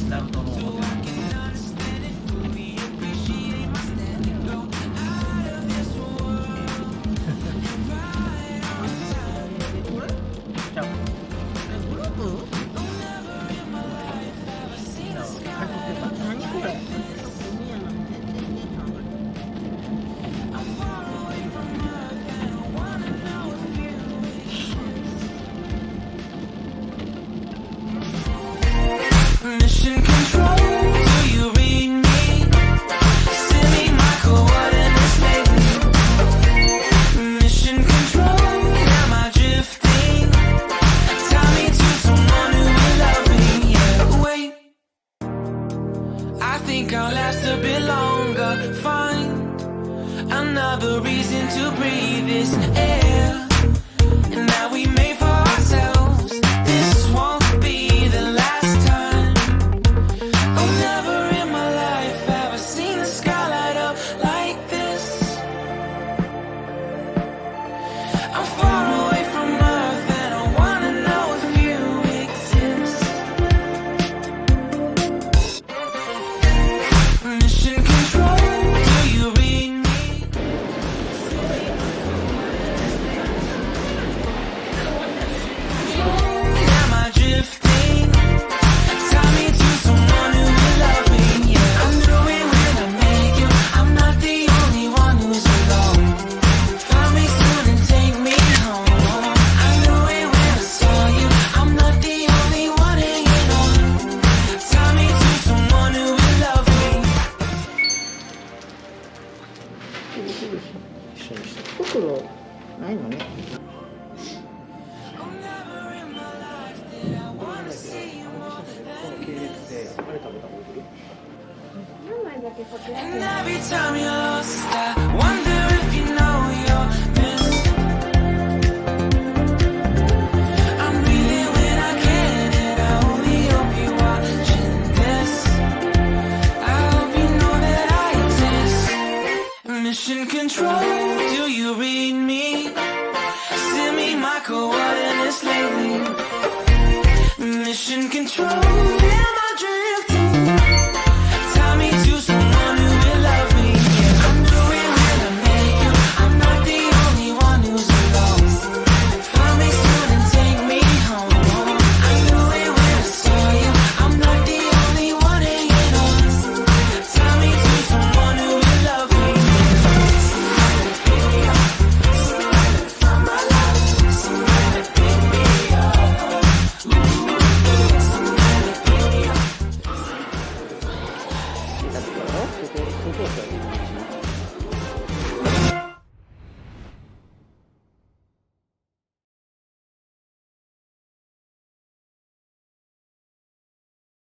鳴門の渦Mission control, do you read me? Send me my coordinates lately. Mission control, am I drifting? Tie me to someone who will love me. Yeah, wait, I think I'll last a bit longer. Find another reason to breathe this air. And now we made for ourselves. This won't be the last time.袋ないのね。何枚だけこちら。And every time you lost, I wonder